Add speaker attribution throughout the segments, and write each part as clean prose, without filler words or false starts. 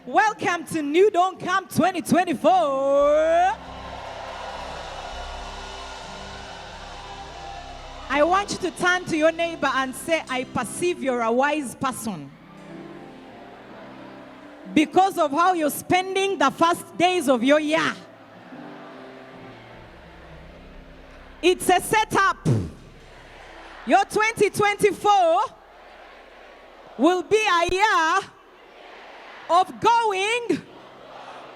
Speaker 1: Welcome to New Don't Camp 2024. I want you to turn to your neighbor and say, I perceive you're a wise person. Because of how you're spending the first days of your year. It's a setup. Your 2024 will be a year of going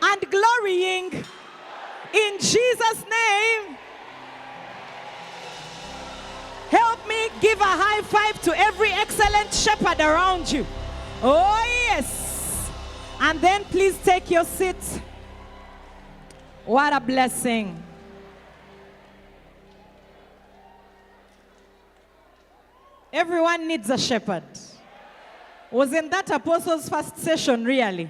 Speaker 1: and glorying in Jesus' name. Help me give a high five to every excellent shepherd around you. Oh, yes. And then please take your seat. What a blessing. Everyone needs a shepherd. Wasn't that Apostles' first session, really?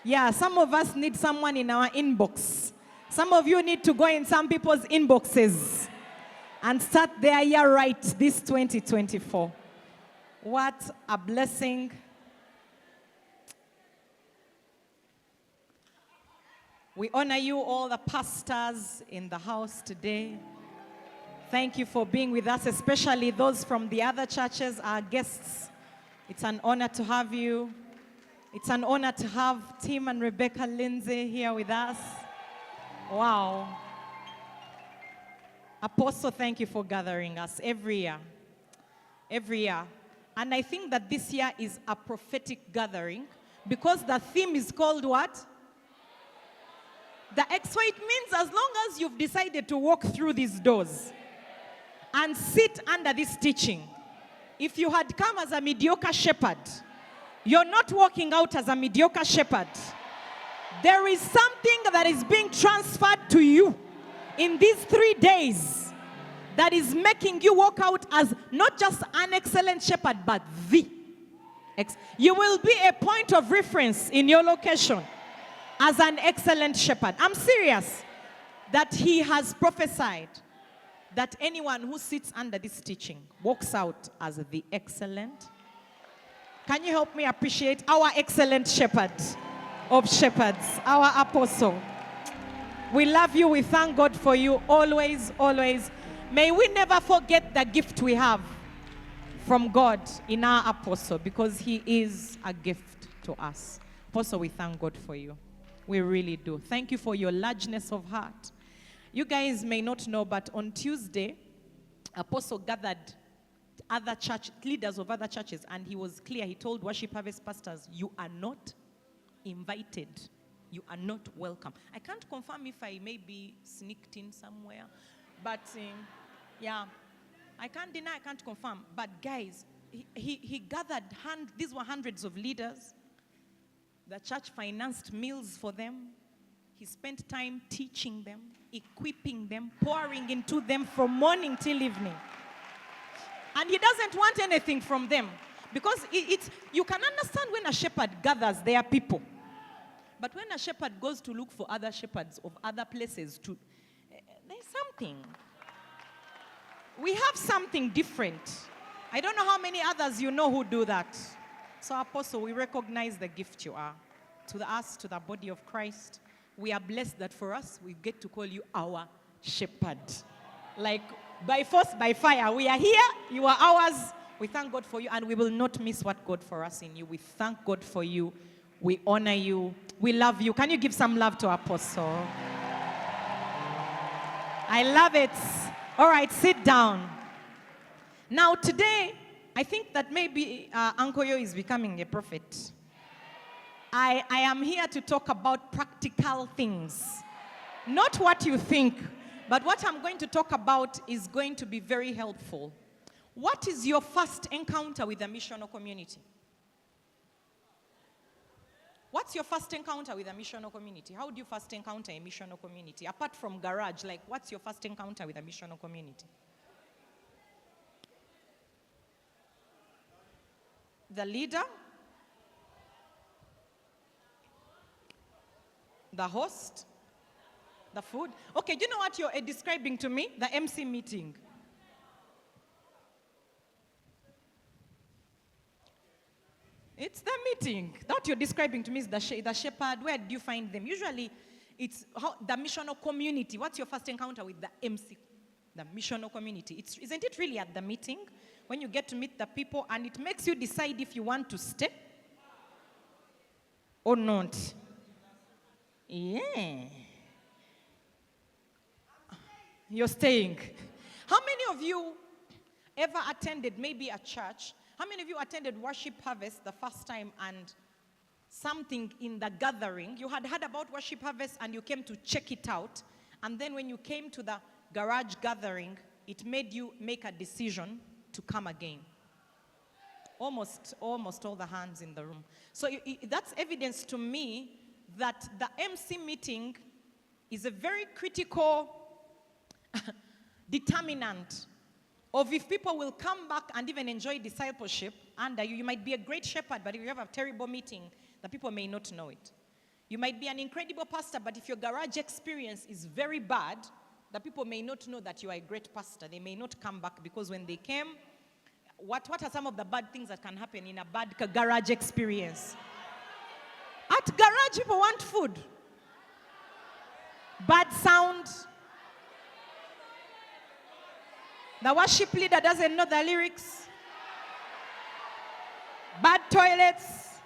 Speaker 1: Yeah, some of us need someone in our inbox. Some of you need to go in some people's inboxes and start their year right this 2024. What a blessing. We honor you, all the pastors in the house today. Thank you for being with us, especially those from the other churches, our guests. It's an honor to have you. It's an honor to have Tim and Rebecca Lindsay here with us. Wow. Apostle, thank you for gathering us every year. Every year. And I think that this year is a prophetic gathering because the theme is called what? The X. It means as long as you've decided to walk through these doors and sit under this teaching, if you had come as a mediocre shepherd, you're not walking out as a mediocre shepherd. There is something that is being transferred to you in these 3 days that is making you walk out as not just an excellent shepherd, but the. You will be a point of reference in your location as an excellent shepherd. I'm serious that he has prophesied that anyone who sits under this teaching walks out as the excellent. Can you help me appreciate our excellent shepherd of shepherds, our apostle? We love you. We thank God for you always, always. May we never forget the gift we have from God in our apostle, because he is a gift to us. Apostle, we thank God for you. We really do. Thank you for your largeness of heart. You guys may not know, but on Tuesday, Apostle gathered other church leaders of other churches, and he was clear. He told Worship Harvest pastors, you are not invited. You are not welcome. I can't confirm if I may be sneaked in somewhere, but yeah, I can't deny, I can't confirm. But guys, he gathered, these were hundreds of leaders. The church financed meals for them. He spent time teaching them, equipping them, pouring into them from morning till evening. And he doesn't want anything from them. Because you can understand when a shepherd gathers their people. But when a shepherd goes to look for other shepherds of other places, there's something. We have something different. I don't know how many others you know who do that. So, Apostle, we recognize the gift you are. To us, to the body of Christ, we are blessed that for us, we get to call you our shepherd. Like, by force, by fire, we are here, you are ours. We thank God for you, and we will not miss what God for us in you. We thank God for you. We honor you. We love you. Can you give some love to Apostle? I love it. All right, sit down. Now, today, I think that maybe Uncle Yo is becoming a prophet. I am here to talk about practical things. Not what you think, but what I'm going to talk about is going to be very helpful. What is your first encounter with a missional community? What's your first encounter with a missional community? How do you first encounter a missional community? Apart from garage, like what's your first encounter with a missional community? The leader? The host? The food? Okay, do you know what you're describing to me? The MC meeting. It's the meeting. That you're describing to me is the shepherd. Where do you find them? Usually, it's the missional community. What's your first encounter with the MC? The missional community. Isn't it really at the meeting when you get to meet the people and it makes you decide if you want to stay or not? Yeah. You're staying. How many of you ever attended maybe a church? How many of you attended Worship Harvest the first time and something in the gathering, you had heard about Worship Harvest and you came to check it out, and then when you came to the garage gathering, it made you make a decision to come again? Almost all the hands in the room. So that's evidence to me that the MC meeting is a very critical determinant of if people will come back and even enjoy discipleship under you. You might be a great shepherd, but if you have a terrible meeting, the people may not know it. You might be an incredible pastor, but if your garage experience is very bad, the people may not know that you are a great pastor. They may not come back because when they came, what are some of the bad things that can happen in a bad garage experience? At garage, people want food. Bad sound. The worship leader doesn't know the lyrics. Bad toilets.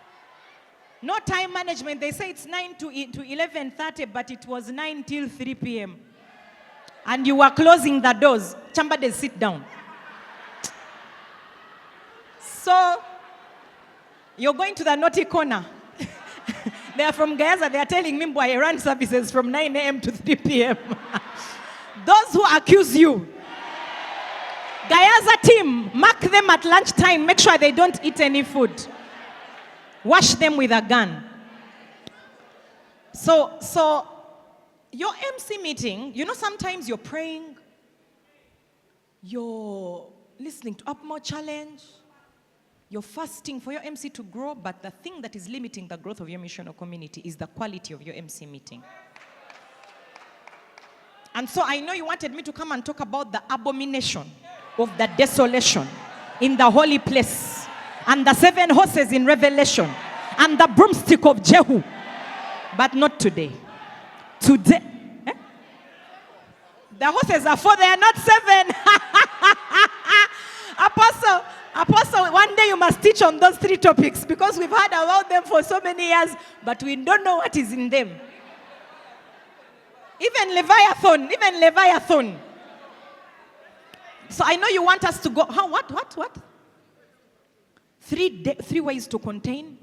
Speaker 1: No time management. They say it's 9 to 11:30, but it was 9 till 3 p.m. And you were closing the doors. Somebody sit down. So, you're going to the naughty corner. They are from Gaza. They are telling me, boy, I run services from 9 a.m. to 3 p.m. Those who accuse you, Gaza team, mark them at lunchtime. Make sure they don't eat any food. Wash them with a gun. So your MC meeting, sometimes you're praying, you're listening to Up More Challenge, you're fasting for your MC to grow, but the thing that is limiting the growth of your missional community is the quality of your MC meeting. And so I know you wanted me to come and talk about the abomination of the desolation in the holy place, and the 7 horses in Revelation, and the broomstick of Jehu. But not today. Today. The horses are 4, they are not 7. Apostle, one day you must teach on those 3 topics, because we've heard about them for so many years, but we don't know what is in them. Even Leviathan. So I know you want us to go. What? 3 ways to contain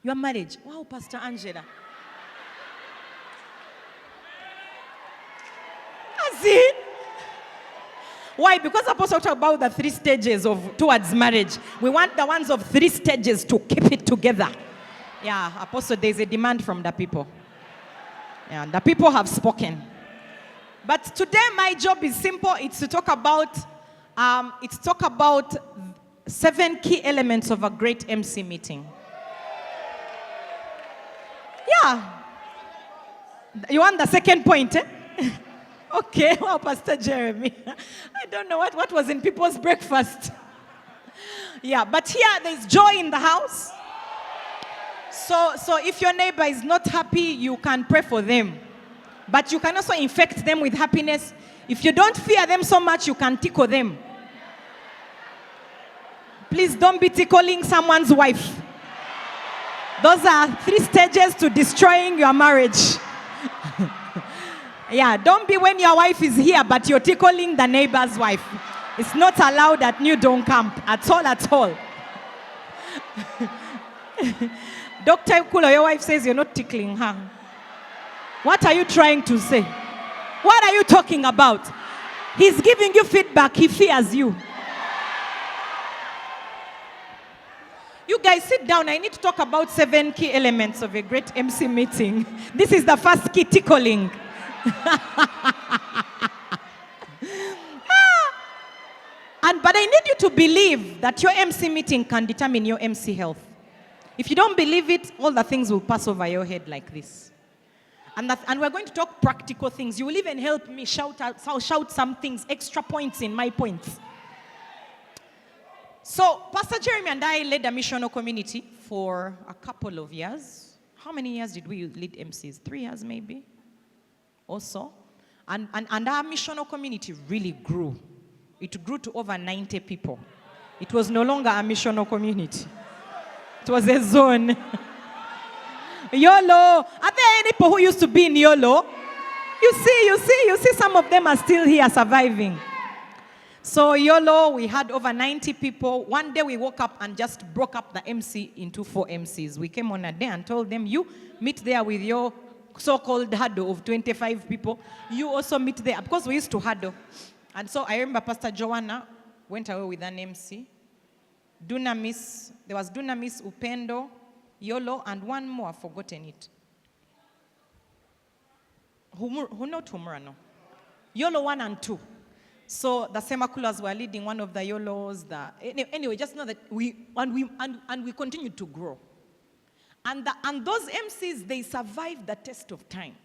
Speaker 1: your marriage. Wow, Pastor Angela. That's it. Why? Because Apostle talked about the 3 stages towards marriage. We want the ones of 3 stages to keep it together. Yeah, Apostle, there's a demand from the people. Yeah, the people have spoken. But today my job is simple. It's to talk about 7 key elements of a great MC meeting. Yeah. You want the second point, eh? Okay, wow, Pastor Jeremy. I don't know what was in people's breakfast. Yeah, but here there's joy in the house. So if your neighbor is not happy, you can pray for them. But you can also infect them with happiness. If you don't fear them so much, you can tickle them. Please don't be tickling someone's wife. Those are 3 stages to destroying your marriage. Yeah, don't be when your wife is here, but you're tickling the neighbor's wife. It's not allowed at New Dawn Camp. At all. Dr. Kulo, your wife says you're not tickling her. What are you trying to say? What are you talking about? He's giving you feedback. He fears you. You guys sit down. I need to talk about 7 key elements of a great MC meeting. This is the first key, tickling. But I need you to believe that your MC meeting can determine your MC health. If you don't believe it, all the things will pass over your head like this. And we're going to talk practical things. You will even help me shout some things, extra points in my points. So Pastor Jeremy and I led a missional community for a couple of years. How many years did we lead MCs? 3 years maybe? Also. And our missional community really grew. It grew to over 90 people. It was no longer a missional community. It was a zone. YOLO. Are there any people who used to be in YOLO? You see, some of them are still here surviving. So YOLO, we had over 90 people. One day we woke up and just broke up the MC into 4 MCs. We came on a day and told them, you meet there with your so-called huddle of 25 people. You also meet there. Because we used to huddle. And so I remember Pastor Joanna went away with an MC. Dunamis, there was Dunamis, Upendo, YOLO, and one more, I've forgotten it. Who not Humurano? YOLO 1 and 2. So the Semakulas were leading one of the YOLOs. Anyway, just know that we continued to grow. And those MCs, they survived the test of time.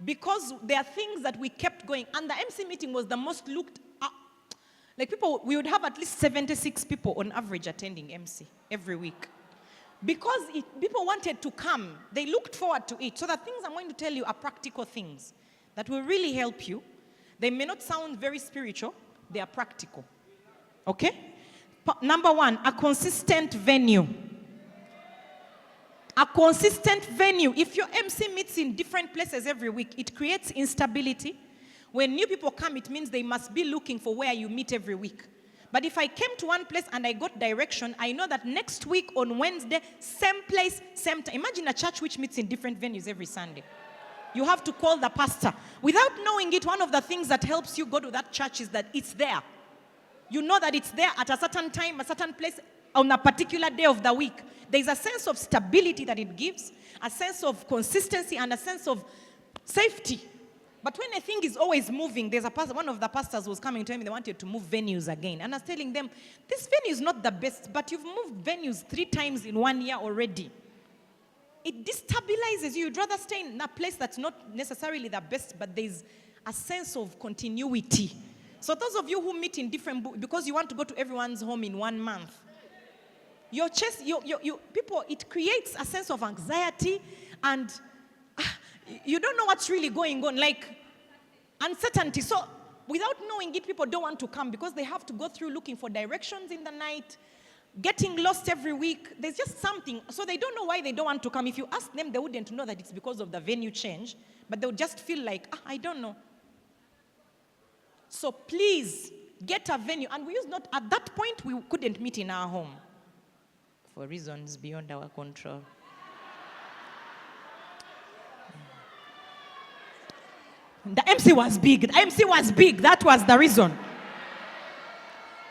Speaker 1: Because there are things that we kept going. And the MC meeting was the most looked at. Like people, we would have at least 76 people on average attending MC every week. Because people wanted to come, they looked forward to it. So the things I'm going to tell you are practical things that will really help you. They may not sound very spiritual, they are practical. Okay? Number 1, a consistent venue. A consistent venue. If your MC meets in different places every week, it creates instability. When new people come, it means they must be looking for where you meet every week. But if I came to one place and I got direction, I know that next week on Wednesday, same place, same time. Imagine a church which meets in different venues every Sunday. You have to call the pastor. Without knowing it, one of the things that helps you go to that church is that it's there. You know that it's there at a certain time, a certain place, on a particular day of the week. There's a sense of stability that it gives, a sense of consistency, and a sense of safety. But when a thing is always moving, there's one of the pastors was coming to me, they wanted to move venues again. And I was telling them, this venue is not the best, but you've moved venues 3 times in 1 year already. It destabilizes you. You'd rather stay in a place that's not necessarily the best, but there's a sense of continuity. So those of you who meet in different, because you want to go to everyone's home in 1 month, people, it creates a sense of anxiety and you don't know what's really going on, like uncertainty. So without knowing it, people don't want to come because they have to go through looking for directions in the night, getting lost every week. There's just something. So they don't know why they don't want to come. If you ask them, they wouldn't know that it's because of the venue change, but they would just feel like, I don't know. So please get a venue. And we used not, at that point, we couldn't meet in our home for reasons beyond our control. The MC was big. The MC was big. That was the reason.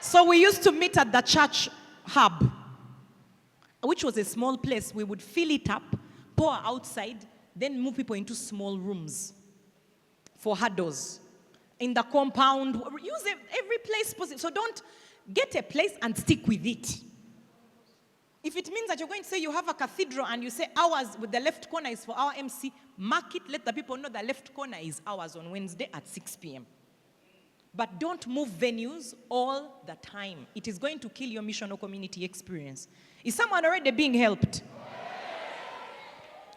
Speaker 1: So we used to meet at the church hub, which was a small place. We would fill it up, pour outside, then move people into small rooms for huddles. In the compound, use every place possible. So don't get a place and stick with it. If it means that you're going to say you have a cathedral and you say ours with the left corner is for our MC, mark it, let the people know the left corner is ours on Wednesday at 6 p.m. But don't move venues all the time. It is going to kill your missional community experience. Is someone already being helped?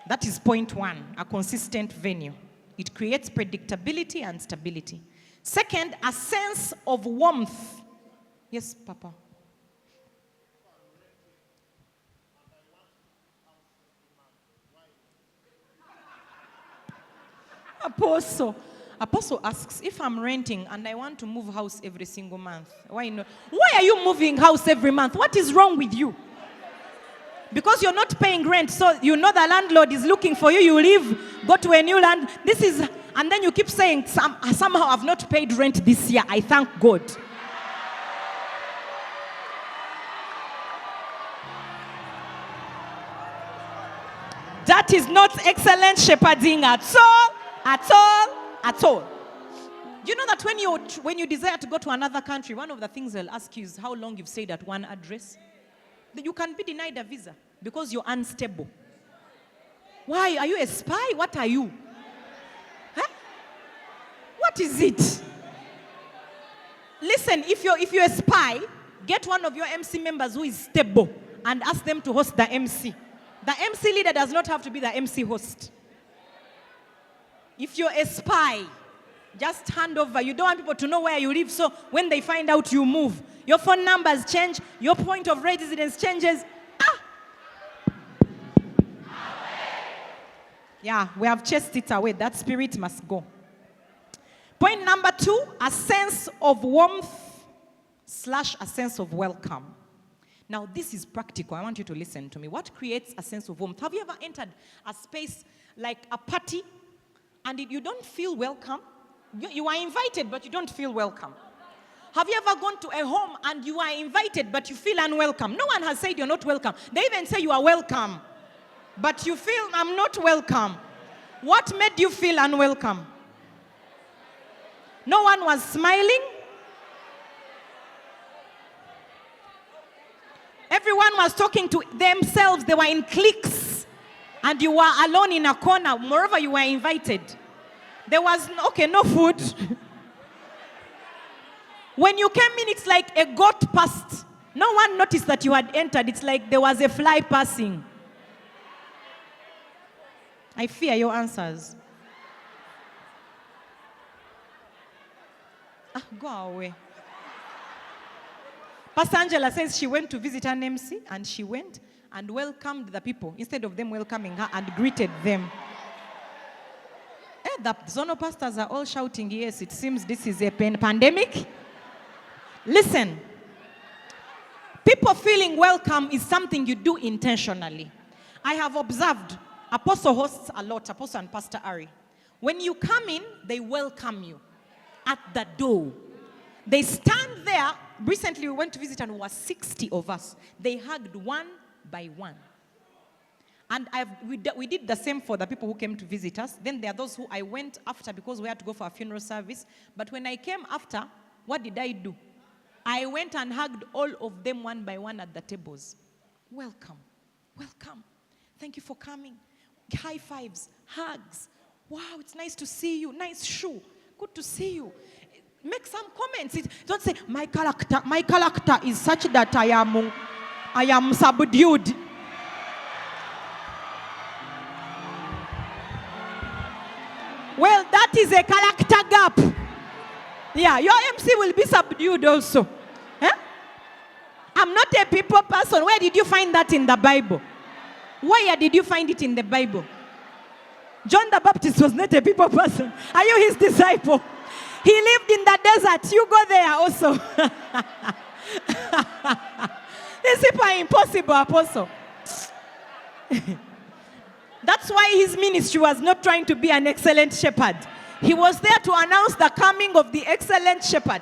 Speaker 1: That is point 1, a consistent venue. It creates predictability and stability. Second, a sense of warmth. Yes, Papa. Apostle asks, if I'm renting and I want to move house every single month, why not? Why are you moving house every month? What is wrong with you? Because you're not paying rent, so you know the landlord is looking for you. You leave, go to a new land. And then you keep saying, somehow I've not paid rent this year. I thank God. That is not excellent shepherding at all. At all. You know that when you desire to go to another country, one of the things they'll ask you is how long you've stayed at one address. You can be denied a visa because you're unstable. Why? Are you a spy? What are you? Huh? What is it? Listen, if you're a spy, Get one of your MC members who is stable and ask them to host the MC. The MC leader does not have to be the MC host. If you're a spy, just hand over. You don't want people to know where you live, so when they find out, you move. Your phone numbers change. Your point of residence changes. Yeah, we have chased it away. That spirit must go. Point number 2, a sense of warmth / a sense of welcome. Now, this is practical. I want you to listen to me. What creates a sense of warmth? Have you ever entered a space like a party and you don't feel welcome? You are invited, but you don't feel welcome. Have you ever gone to a home and you are invited, but you feel unwelcome? No one has said you're not welcome. They even say you are welcome, but you feel I'm not welcome. What made you feel unwelcome? No one was smiling. Everyone was talking to themselves. They were in cliques. And you were alone in a corner. Moreover, you were invited. There was, no food. When you came in, it's like a goat passed. No one noticed that you had entered. It's like there was a fly passing. I fear your answers. Go away. Pastor Angela says she went to visit an MC and she went and welcomed the people instead of them welcoming her and greeted them. The Zono pastors are all shouting, yes, it seems this is a pandemic. Listen, people feeling welcome is something you do intentionally. I have observed Apostle hosts a lot, Apostle and Pastor Ari. When you come in, they welcome you at the door. They stand there. Recently, we went to visit and there were 60 of us. They hugged one by one. And we did the same for the people who came to visit us. Then there are those who I went after because we had to go for a funeral service. But when I came after, what did I do? I went and hugged all of them one by one at the tables. Welcome. Welcome. Thank you for coming. High fives, hugs. Wow, it's nice to see you. Nice shoe. Good to see you. Make some comments. Don't say, my character is such that I am subdued. Well, that is a character gap. Yeah, your MC will be subdued also. Eh? I'm not a people person. Where did you find that in the Bible? Where did you find it in the Bible? John the Baptist was not a people person. Are you his disciple? He lived in the desert. You go there also. These people are impossible, Apostle. That's why his ministry was not trying to be an excellent shepherd. He was there to announce the coming of the excellent shepherd.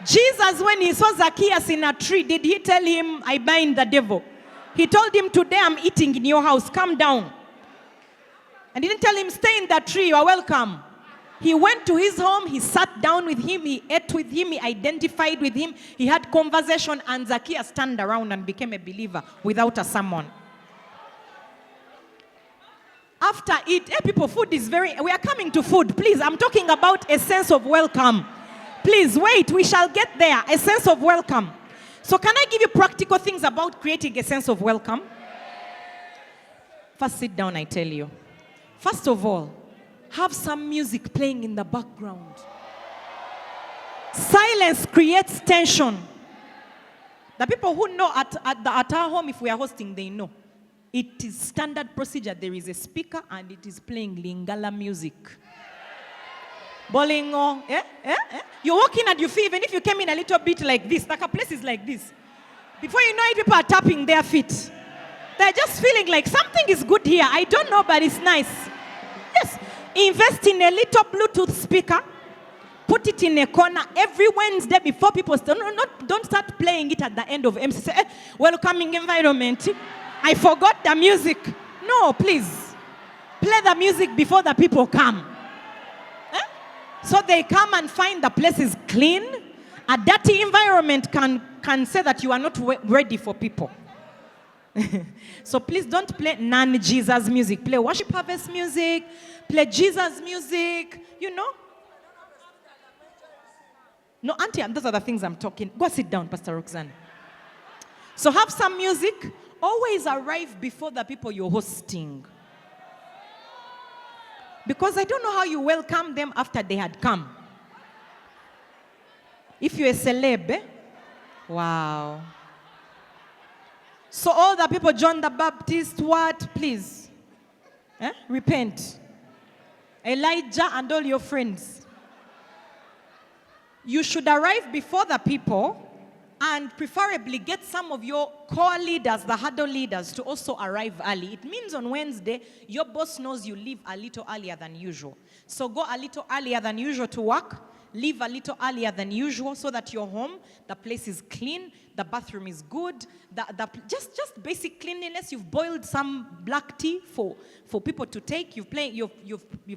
Speaker 1: Jesus, when he saw Zacchaeus in a tree, did he tell him, I bind the devil? He told him, today I'm eating in your house. Come down. And he didn't tell him, stay in that tree. You are welcome. He went to his home. He sat down with him. He ate with him. He identified with him. He had conversation. And Zacchaeus turned around and became a believer without a sermon. After it, people, food is we are coming to food. Please, I'm talking about a sense of welcome. Please, wait, we shall get there. A sense of welcome. So can I give you practical things about creating a sense of welcome? First, sit down, I tell you. First of all, have some music playing in the background. Silence creates tension. The people who know at our home, if we are hosting, they know. It is standard procedure. There is a speaker and it is playing Lingala music. Bolingo. You walk in and you feel, even if you came in a little bit like this, like a place is like this. Before you know it, people are tapping their feet. They're just feeling like something is good here. I don't know, but it's nice. Yes. Invest in a little Bluetooth speaker. Put it in a corner every Wednesday before people start. Don't start playing it at the end of MC. Say, welcoming environment. I forgot the music. No, please. Play the music before the people come. So they come and find the place is clean. A dirty environment can say that you are not ready for people. So please don't play non-Jesus music. Play worship harvest music. Play Jesus music. You know. No, Auntie, those are the things I'm talking. Go sit down, Pastor Roxanne. So have some music. Always arrive before the people you're hosting. Because I don't know how you welcome them after they had come. If you're a celeb, eh? Wow. So all the people, John the Baptist, what? Please. Repent. Elijah and all your friends. You should arrive before the people and preferably get some of your core leaders, the Huddle leaders, to also arrive early. It means on Wednesday, your boss knows you leave a little earlier than usual. So go a little earlier than usual to work. Leave a little earlier than usual so that you're home. The place is clean. The bathroom is good. Just basic cleanliness. You've boiled some black tea for people to take. You've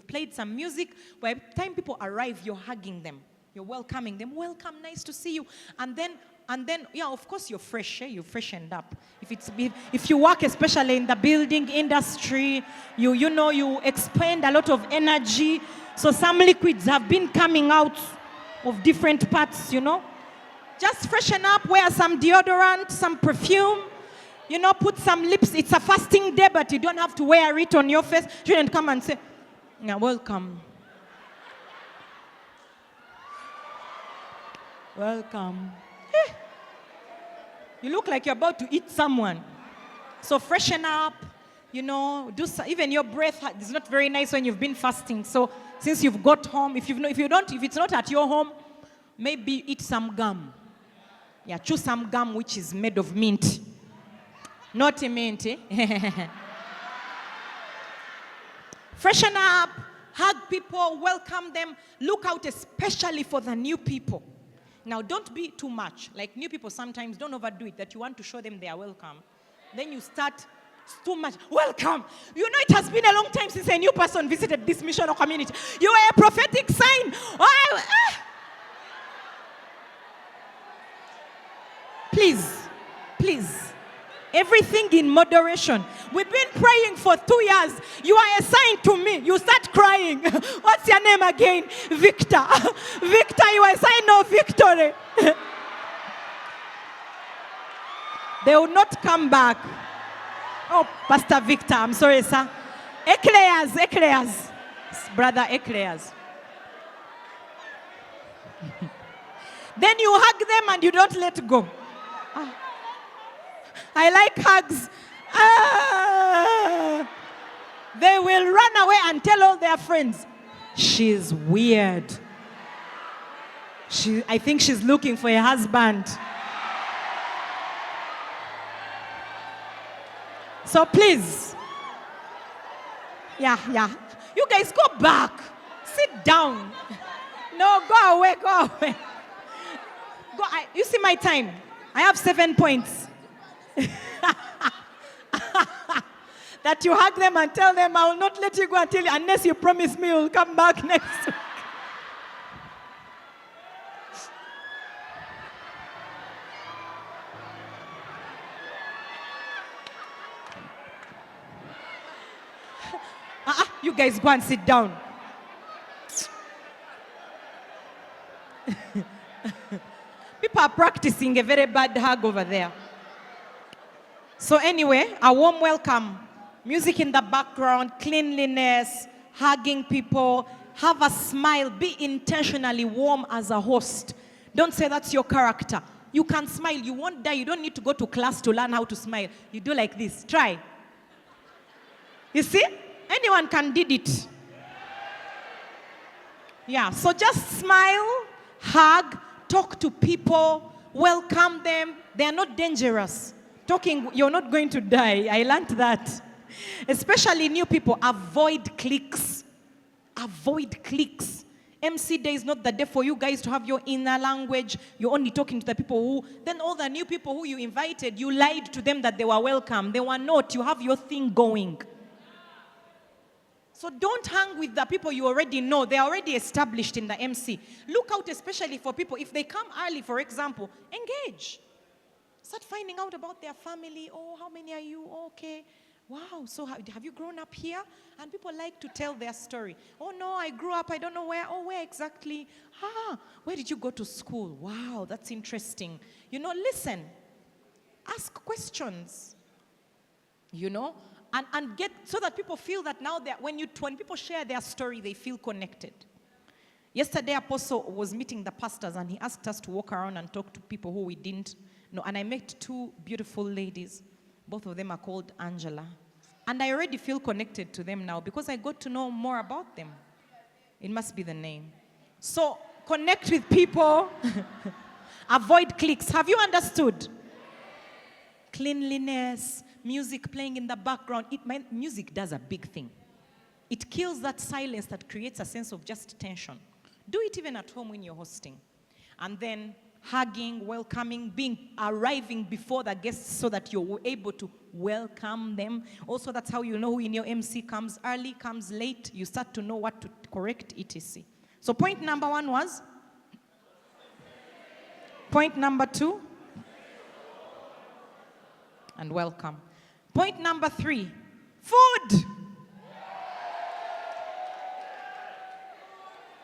Speaker 1: played some music. By the time people arrive, you're hugging them. You're welcoming them. Welcome, nice to see you. And then, yeah, of course, you're fresh. You're freshened up. If you work, especially in the building industry, you expend a lot of energy. So some liquids have been coming out of different parts, Just freshen up, wear some deodorant, some perfume, put some lips. It's a fasting day, but you don't have to wear it on your face. You shouldn't come and say, yeah, welcome. Welcome. You look like you're about to eat someone. So freshen up, even your breath is not very nice when you've been fasting. So since you've got home, if it's not at your home, maybe eat some gum. Yeah, chew some gum which is made of mint. Not a mint, eh? Freshen up, hug people, welcome them. Look out especially for the new people. Now, don't be too much. Like new people sometimes don't overdo it, that you want to show them they are welcome. Then you start too much. Welcome. It has been a long time since a new person visited this mission or community. You are a prophetic sign. Please. Everything in moderation. We've been praying for 2 years. You are a sign to me. You start crying. What's your name again? Victor. Victor, you are a sign of victory. They will not come back. Oh, Pastor Victor, I'm sorry, sir. Eclairs. Brother Eclairs. Then you hug them and you don't let go. I like hugs. They will run away and tell all their friends, she's weird. I think she's looking for a husband. So please. Yeah. You guys go back. Sit down. No, go away. You see my time. I have 7 points. That you hug them and tell them, I will not let you go unless you promise me you'll come back next week. You guys go and sit down. People are practicing a very bad hug over there. So anyway, a warm welcome. Music in the background, cleanliness, hugging people. Have a smile. Be intentionally warm as a host. Don't say that's your character. You can smile. You won't die. You don't need to go to class to learn how to smile. You do like this. Try. You see? Anyone can did it. Yeah, so just smile, hug, talk to people, welcome them. They are not dangerous. Talking, you're not going to die. I learned that. Especially new people, avoid cliques. Avoid cliques. MC day is not the day for you guys to have your inner language. You're only talking to the people then all the new people who you invited, you lied to them that they were welcome. They were not. You have your thing going. So don't hang with the people you already know. They're already established in the MC. Look out especially for people. If they come early, for example, engage. Start finding out about their family. Oh, how many are you? Okay. wow, so have you grown up here? And people like to tell their story. Oh no, I grew up, I don't know where. Oh, where exactly? Where did you go to school? Wow, that's interesting. Listen. Ask questions. And get, so that people feel that now that when people share their story, they feel connected. Yesterday, Apostle was meeting the pastors, and he asked us to walk around and talk to people who we didn't know. And I met two beautiful ladies. Both of them are called Angela. And I already feel connected to them now because I got to know more about them. It must be the name. So connect with people. Avoid cliques. Have you understood? Cleanliness, music playing in the background. Music does a big thing. It kills that silence that creates a sense of just tension. Do it even at home when you're hosting. And then hugging, welcoming, arriving before the guests so that you're able to welcome them. Also, that's how you know who in your MC comes early, comes late. You start to know what to correct, etc. So point number 1 was? Point number 2? And welcome. Point number 3, food.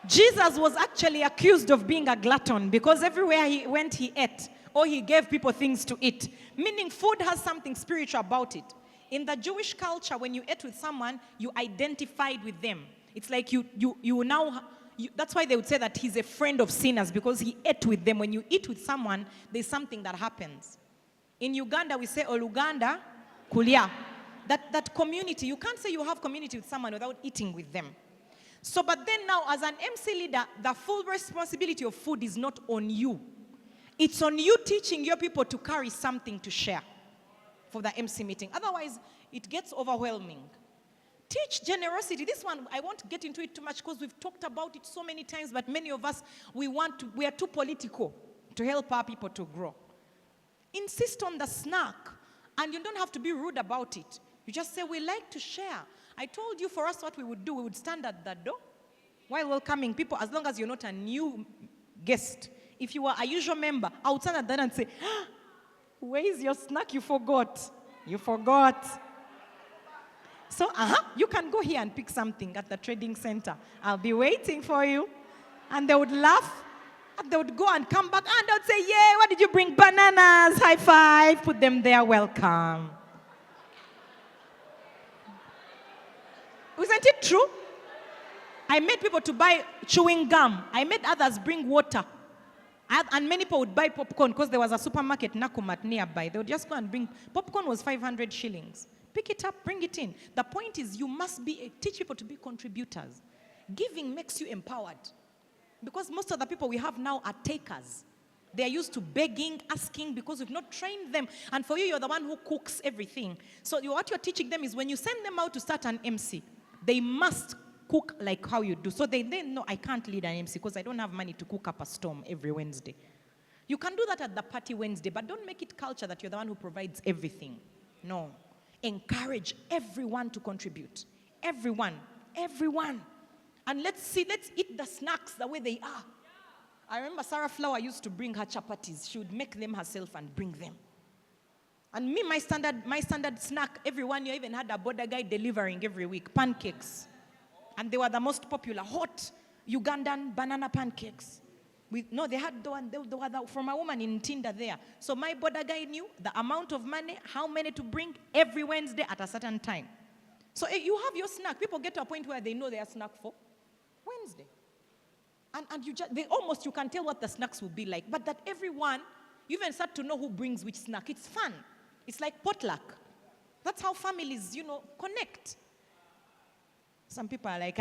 Speaker 1: Jesus was actually accused of being a glutton because everywhere he went, he ate, or he gave people things to eat. Meaning food has something spiritual about it. In the Jewish culture, when you ate with someone, you identified with them. It's like that's why they would say that he's a friend of sinners, because he ate with them. When you eat with someone, there's something that happens. In Uganda, we say, Oluganda, kulia. That community, you can't say you have community with someone without eating with them. So, but then now, as an MC leader, the full responsibility of food is not on you. It's on you teaching your people to carry something to share for the MC meeting. Otherwise, it gets overwhelming. Teach generosity. This one, I won't get into it too much because we've talked about it so many times, but many of us, we are too political to help our people to grow. Insist on the snack, and you don't have to be rude about it. You just say, we like to share. I told you for us what we would do. We would stand at the door while welcoming people, as long as you're not a new guest. If you are a usual member, I would stand at that and say, where is your snack? You forgot. You forgot. So, you can go here and pick something at the trading center. I'll be waiting for you. And they would laugh. And they would go and come back and they would say, yeah, what did you bring? Bananas, high five, put them there, welcome. Isn't it true? I made people to buy chewing gum. I made others bring water. And many people would buy popcorn because there was a supermarket, Nakumat, nearby. They would just go and bring, popcorn was 500 shillings. Pick it up, bring it in. The point is you must teach people to be contributors. Giving makes you empowered. Because most of the people we have now are takers. They are used to begging, asking, because we've not trained them. And for you, you're the one who cooks everything. So what you're teaching them is when you send them out to start an MC, they must cook like how you do. So they know, I can't lead an MC because I don't have money to cook up a storm every Wednesday. You can do that at the party Wednesday, but don't make it culture that you're the one who provides everything. No. Encourage everyone to contribute. Everyone. And let's eat the snacks the way they are. I remember Sarah Flower used to bring her chapatis. She would make them herself and bring them. And me, my standard snack, every 1 year, even had a border guy delivering every week, pancakes. And they were the most popular, hot Ugandan banana pancakes. They had the one from a woman in Tinder there. So my border guy knew the amount of money, how many to bring every Wednesday at a certain time. So you have your snack. People get to a point where they know their snack for Wednesday. And you can tell what the snacks will be like. But that everyone, you even start to know who brings which snack. It's fun. It's like potluck. That's how families, connect. Some people are like,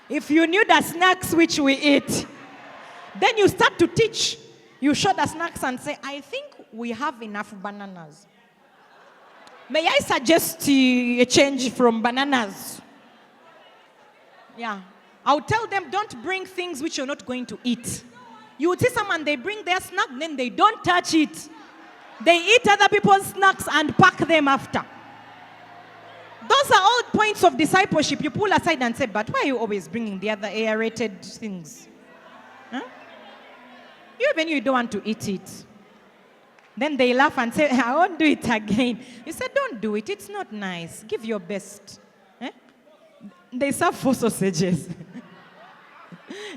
Speaker 1: if you knew the snacks which we eat, then you start to teach. You show the snacks and say, I think we have enough bananas. May I suggest a change from bananas? Yeah. I'll tell them, don't bring things which you're not going to eat. You would see someone, they bring their snack, then they don't touch it. They eat other people's snacks and pack them after. Those are all points of discipleship. You pull aside and say, but why are you always bringing the other aerated things? Huh? You don't want to eat it. Then they laugh and say, I won't do it again. You said, don't do it. It's not nice. Give your best. Eh? They serve 4 sausages.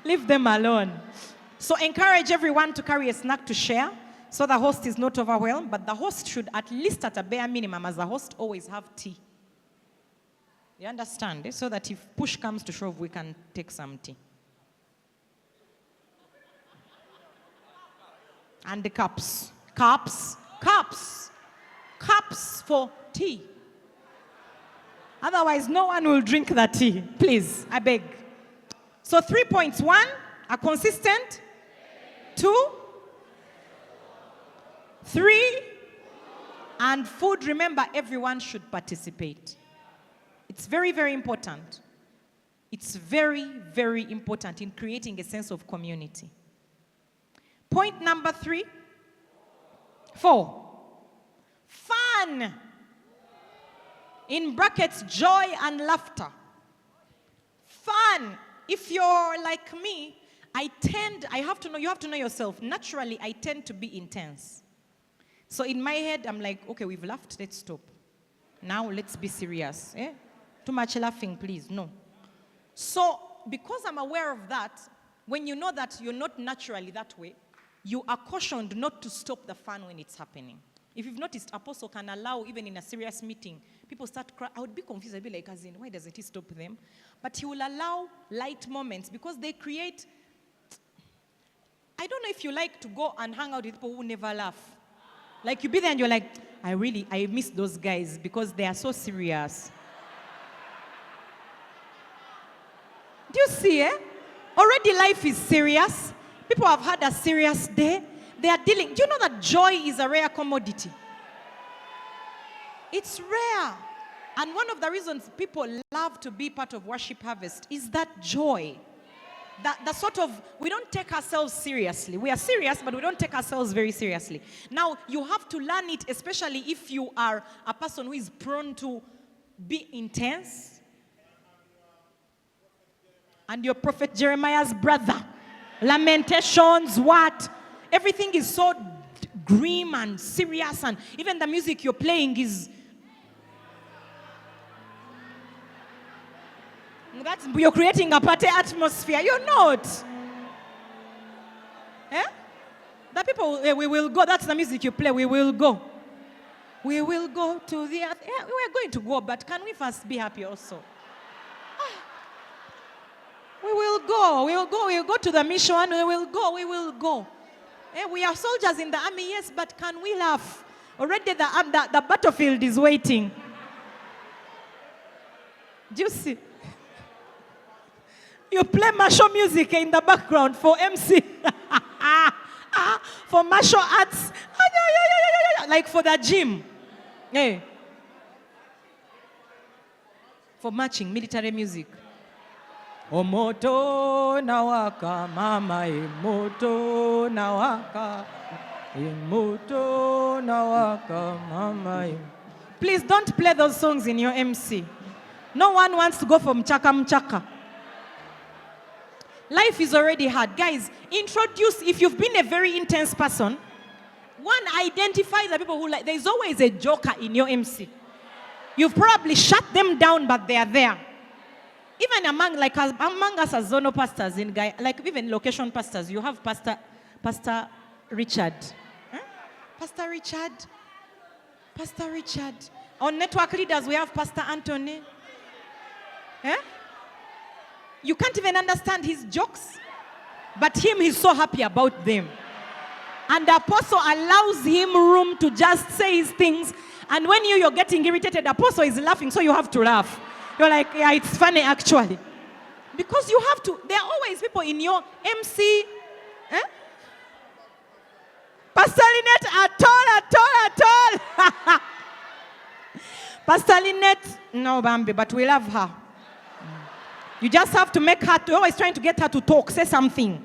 Speaker 1: Leave them alone. So encourage everyone to carry a snack to share so the host is not overwhelmed. But the host should, at least at a bare minimum, as a host, always have tea. You understand? So that if push comes to shove, we can take some tea. And the cups. Cups for tea. Otherwise, no one will drink the tea. Please, I beg. So 3 points. 1, are consistent. 2, 3, and food. Remember, everyone should participate. It's very, very important. It's very, very important in creating a sense of community. Point number 4. Fun. In brackets, joy and laughter. Fun. If you're like me, you have to know yourself. Naturally, I tend to be intense. So in my head, I'm like, okay, we've laughed, let's stop. Now let's be serious. Eh? Too much laughing, please. No. So because I'm aware of that, when you know that you're not naturally that way, you are cautioned not to stop the fun when it's happening. If you've noticed, Apostle can allow, even in a serious meeting, people start crying. I would be confused. I'd be like, as in, why doesn't he stop them? But he will allow light moments because they create. I don't know if you like to go and hang out with people who never laugh. Like you be there and you're like, I miss those guys because they are so serious. Do you see, Already life is serious. People have had a serious day. They are dealing. Do you know that joy is a rare commodity? It's rare. And one of the reasons people love to be part of Worship Harvest is that joy. The sort of, we don't take ourselves seriously. We are serious, but we don't take ourselves very seriously. Now, you have to learn it, especially if you are a person who is prone to be intense. And you're Prophet Jeremiah's brother. Lamentations, what? Everything is so grim and serious, and even the music you're playing is... You're creating a party atmosphere. You're not. The people, we will go. That's the music you play. We will go. We will go to the earth. Yeah, we are going to go, but can we first be happy also? We will go. We will go. We will go to the mission. We will go. We will go. We are soldiers in the army, yes, but can we laugh? Already the battlefield is waiting. Do you see? You play martial music in the background for MC. For martial arts. Like for the gym. Hey. For marching, military music. Omoto nawaka mama imoto nawaka imoto nawaka mama. Please don't play those songs in your MC. No one wants to go from chaka mchaka. Life is already hard. Guys, introduce, if you've been a very intense person, identify the people who like, there's always a joker in your MC. You've probably shut them down, but they are there. Even among us as zonal pastors, even location pastors, you have Pastor Richard. Pastor Richard. On network leaders, we have Pastor Anthony. You can't even understand his jokes, but he's so happy about them. And the apostle allows him room to just say his things. And when you're getting irritated, the apostle is laughing, so you have to laugh. You're like, yeah, it's funny actually. Because you have to, there are always people in your MC. Pastor Lynette, at all. Pastor Lynette, no, Bambi, but we love her. You just have to make her, you're always trying to get her to talk, say something.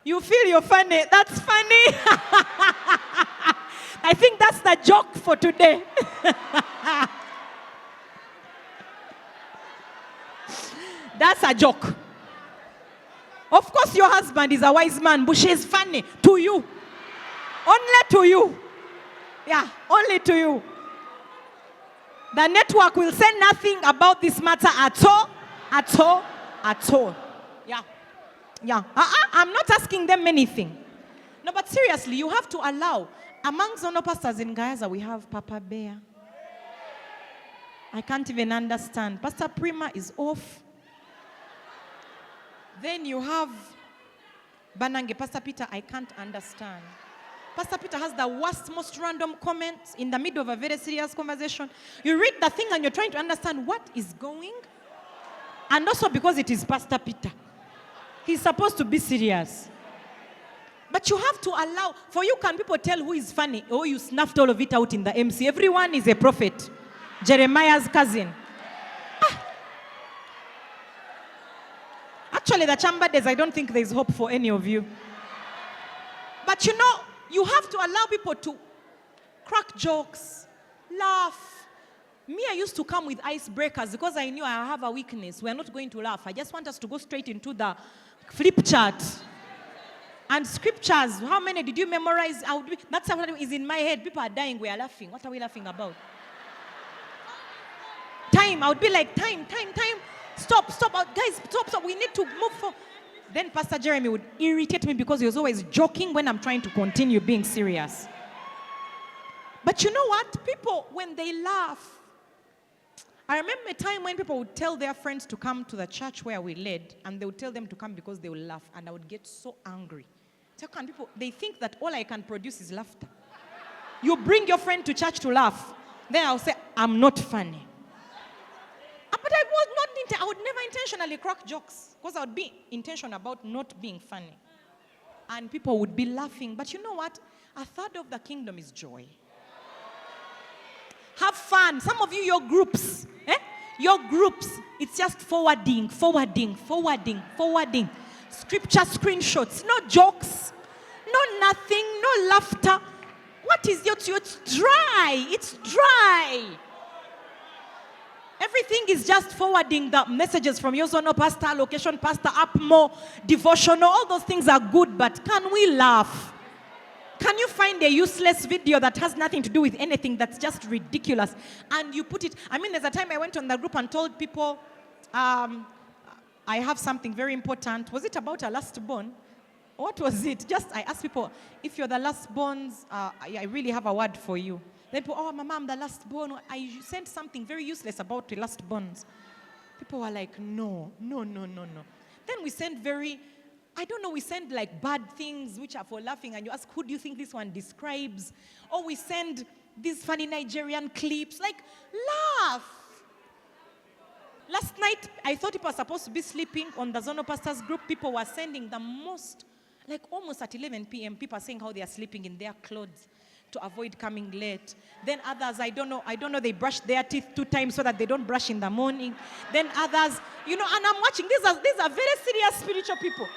Speaker 1: You feel you're funny. That's funny. I think that's the joke for today. That's a joke. Of course, your husband is a wise man, but she's funny to you. Only to you. Yeah, only to you. The network will say nothing about this matter at all. At all. At all. Yeah. Yeah. I'm not asking them anything. No, but seriously, you have to allow. Among Zono pastors in Gaza, we have Papa Bear. I can't even understand. Pastor Prima is off. Then you have Banange, Pastor Peter, I can't understand. Pastor Peter has the worst, most random comments in the middle of a very serious conversation. You read the thing and you're trying to understand what is going. And also because it is Pastor Peter. He's supposed to be serious. But you have to allow, for you can people tell who is funny, or you snuffed all of it out in the MC. Everyone is a prophet. Jeremiah's cousin. Actually, the chamber days, I don't think there's hope for any of you. But you know, you have to allow people to crack jokes, laugh. Me, I used to come with icebreakers because I knew I have a weakness. We're not going to laugh. I just want us to go straight into the flip chart. And scriptures, how many did you memorize? That's what is in my head. People are dying, we are laughing. What are we laughing about? Time, I would be like, time. Stop, guys, stop. We need to move forward. Then Pastor Jeremy would irritate me because he was always joking when I'm trying to continue being serious. But you know what? People, when they laugh, I remember a time when people would tell their friends to come to the church where we led, and they would tell them to come because they would laugh, and I would get so angry. So can people, they think that all I can produce is laughter. You bring your friend to church to laugh, then I'll say, I'm not funny. But I would never intentionally crack jokes because I would be intentional about not being funny. And people would be laughing. But you know what? A third of the kingdom is joy. Have fun. Some of you, your groups. Your groups, it's just forwarding. Scripture screenshots. No jokes. No nothing. No laughter. What is it? It's dry. It's dry. Everything is just forwarding the messages from your Zono pastor, location pastor, up more, devotional. All those things are good, but can we laugh? Can you find a useless video that has nothing to do with anything that's just ridiculous? And you put it, there's a time I went on the group and told people, I have something very important. Was it about a last born? What was it? I asked people, if you're the last borns, I really have a word for you. Then people, oh, Mama, I'm the last born. I sent something very useless about the last borns. People were like, no. Then we send we send like bad things which are for laughing, and you ask, who do you think this one describes? Or we send these funny Nigerian clips, like, laugh. Last night, I thought people were supposed to be sleeping on the Zono Pastors group. People were sending the most, like almost at 11 p.m., people are saying how they are sleeping in their clothes to avoid coming late. Then others, I don't know, they brush their teeth 2 times so that they don't brush in the morning. Then others, and I'm watching, these are very serious spiritual people.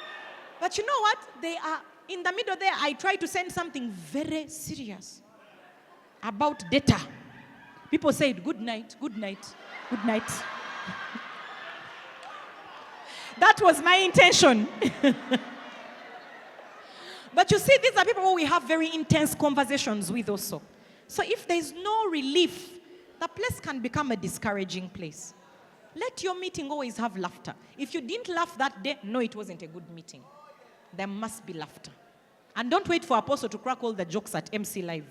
Speaker 1: But you know what? They are, in the middle there, I try to send something very serious about data. People said, good night. That was my intention. But you see, these are people who we have very intense conversations with also. So if there's no relief, the place can become a discouraging place. Let your meeting always have laughter. If you didn't laugh that day, no, it wasn't a good meeting. There must be laughter. And don't wait for Apostle to crack all the jokes at MC Live.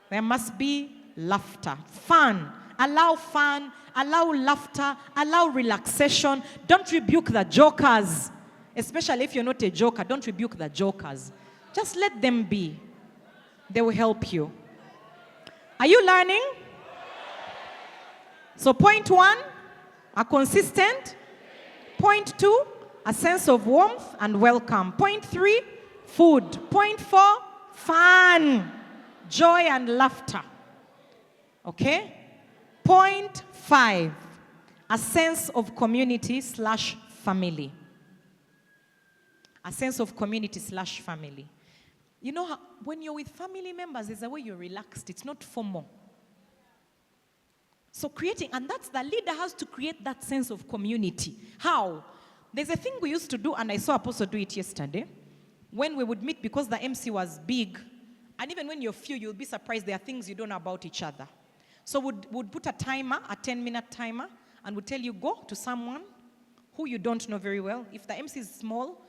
Speaker 1: There must be laughter. Fun, allow laughter, allow relaxation. Don't rebuke the jokers. Especially if you're not a joker, don't rebuke the jokers. Just let them be. They will help you. Are you learning? So point 1, a consistent. Point 2, a sense of warmth and welcome. Point 3, food. Point 4, fun, joy and laughter. Okay? Point 5, a sense of community/family. A sense of community/family. You know, how, when you're with family members, there's a way you're relaxed. It's not formal. So and that's the leader has to create that sense of community. How? There's a thing we used to do, and I saw Apostle do it yesterday. when we would meet, because the MC was big, and even when you're few, you'll be surprised there are things you don't know about each other. So would put a timer, a 10-minute timer, and would tell you, go to someone who you don't know very well. If the MC is small,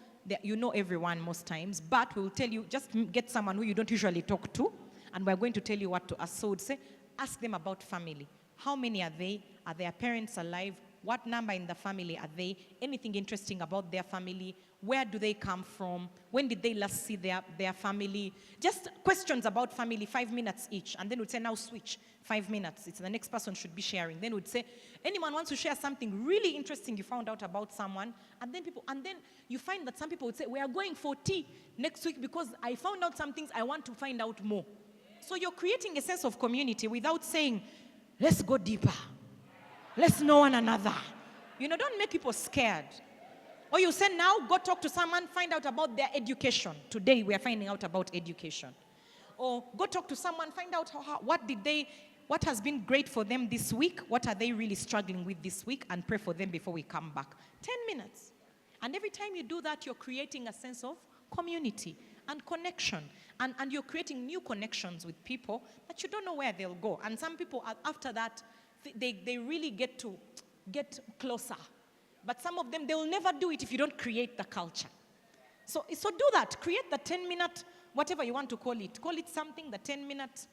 Speaker 1: you know everyone most times, but we will tell you, just get someone who you don't usually talk to, and we're going to tell you what to ask. So we'd say, ask them about family. How many are they? Are their parents alive? What number in the family are they? Anything interesting about their family? Where do they come from? When did they last see their family? Just questions about family, 5 minutes each. And then we'd say, now switch, 5 minutes. It's the next person should be sharing. Then we'd say, anyone wants to share something really interesting you found out about someone? And then you find that some people would say, we are going for tea next week because I found out some things I want to find out more. So you're creating a sense of community without saying, let's go deeper. Let's know one another. Don't make people scared. Or you say, now go talk to someone, find out about their education. Today we are finding out about education. Or go talk to someone, find out what has been great for them this week, what are they really struggling with this week, and pray for them before we come back. 10 minutes. And every time you do that, you're creating a sense of community and connection. And you're creating new connections with people that you don't know where they'll go. And some people, after that, they really get closer. But some of them, they will never do it if you don't create the culture. So do that. Create the 10-minute, whatever you want to call it. Call it something, the 10-minute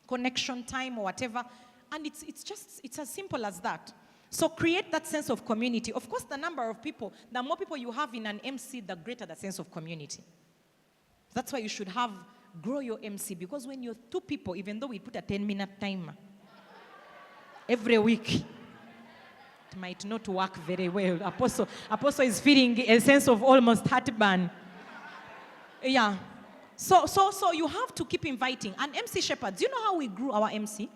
Speaker 1: connection time or whatever. And it's as simple as that. So create that sense of community. Of course, the more people you have in an MC, the greater the sense of community. That's why you should grow your MC. Because when you're 2 people, even though we put a 10-minute timer, every week, it might not work very well. Apostle is feeling a sense of almost heartburn. Yeah. So you have to keep inviting. And MC Shepherds, do you know how we grew our MC?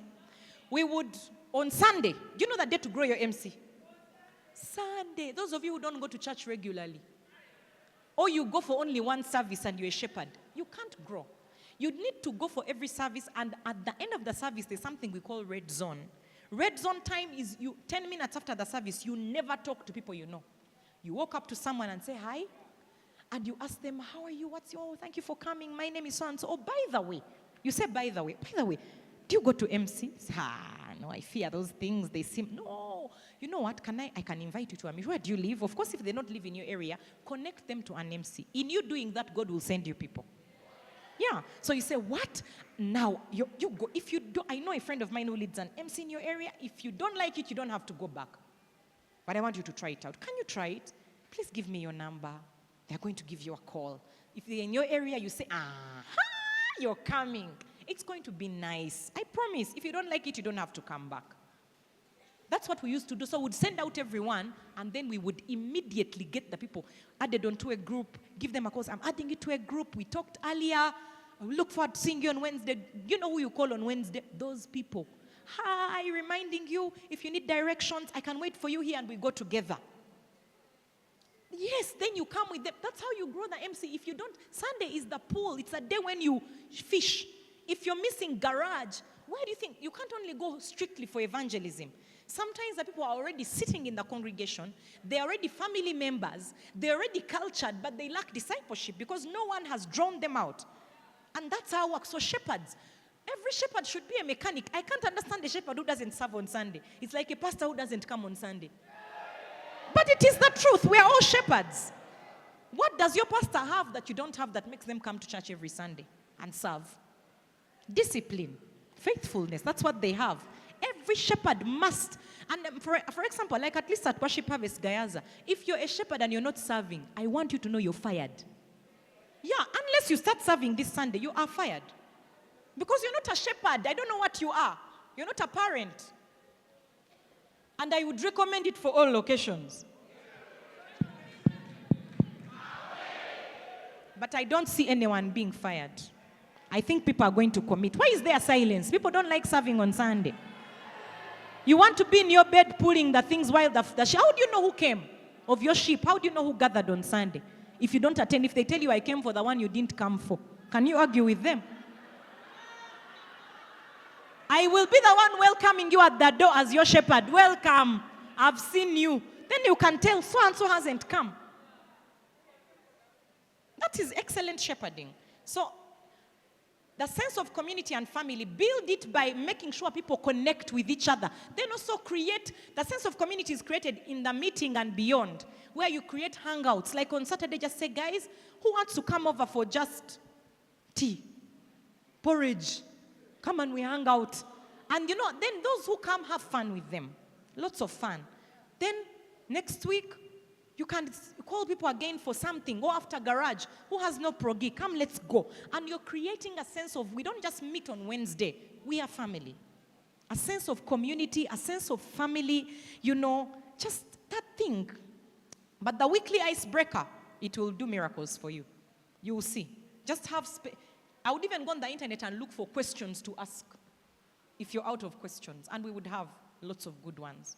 Speaker 1: We would, on Sunday, do you know the day to grow your MC? Sunday. Those of you who don't go to church regularly, or you go for only one service and you're a shepherd, you can't grow. You need to go for every service, and at the end of the service, there's something we call red zone. Red zone time is 10 minutes after the service, you never talk to people you know. You walk up to someone and say hi, and you ask them, how are you? Thank you for coming. My name is so-and-so. Oh, by the way. You say, by the way, do you go to MC? Say, no, I fear those things. They seem, no. You know what? I can invite you to a meeting. Where do you live? Of course, if they don't live in your area, connect them to an MC. In you doing that, God will send you people. Yeah. So you say, what? Now, you go. If you do, I know a friend of mine who leads an MC in your area. If you don't like it, you don't have to go back. But I want you to try it out. Can you try it? Please give me your number. They're going to give you a call. If they're in your area, you say, you're coming. It's going to be nice. I promise. If you don't like it, you don't have to come back. That's what we used to do. So we'd send out everyone, and then we would immediately get the people added onto a group, give them a call. I'm adding you to a group. We talked earlier. We look forward to seeing you on Wednesday. You know who you call on Wednesday? Those people. Hi, reminding you, if you need directions, I can wait for you here, and we go together. Yes, then you come with them. That's how you grow the MC. If you don't, Sunday is the pool. It's a day when you fish. If you're missing garage, why do you think? You can't only go strictly for evangelism. Sometimes the people are already sitting in the congregation. They're already family members. They're already cultured, but they lack discipleship because no one has drawn them out. And that's how it works. So shepherds, every shepherd should be a mechanic. I can't understand a shepherd who doesn't serve on Sunday. It's like a pastor who doesn't come on Sunday. But it is the truth. We are all shepherds. What does your pastor have that you don't have that makes them come to church every Sunday and serve? Discipline, faithfulness. That's what they have. Every shepherd must. And for example, like at least at Worship Harvest Gayaza, if you're a shepherd and you're not serving, I want you to know you're fired. Yeah, unless you start serving this Sunday, you are fired. Because you're not a shepherd. I don't know what you are. You're not a parent. And I would recommend it for all locations. But I don't see anyone being fired. I think people are going to commit. Why is there silence? People don't like serving on Sunday. You want to be in your bed pulling the things while the sheep. How do you know who came of your sheep? How do you know who gathered on Sunday? If you don't attend, if they tell you I came for the one you didn't come for, can you argue with them? I will be the one welcoming you at the door as your shepherd. Welcome. I've seen you. Then you can tell so-and-so hasn't come. That is excellent shepherding. So, the sense of community and family, build it by making sure people connect with each other. Then also create, the sense of community is created in the meeting and beyond, where you create hangouts. Like on Saturday, just say, guys, who wants to come over for just tea, porridge? Come and we hang out. And then those who come, have fun with them. Lots of fun. Then next week, you can call people again for something. Go after garage. Who has no progi? Come, let's go. And you're creating a sense of, we don't just meet on Wednesday. We are family. A sense of community, a sense of family, just that thing. But the weekly icebreaker, it will do miracles for you. You will see. Just have space. I would even go on the internet and look for questions to ask if you're out of questions. And we would have lots of good ones.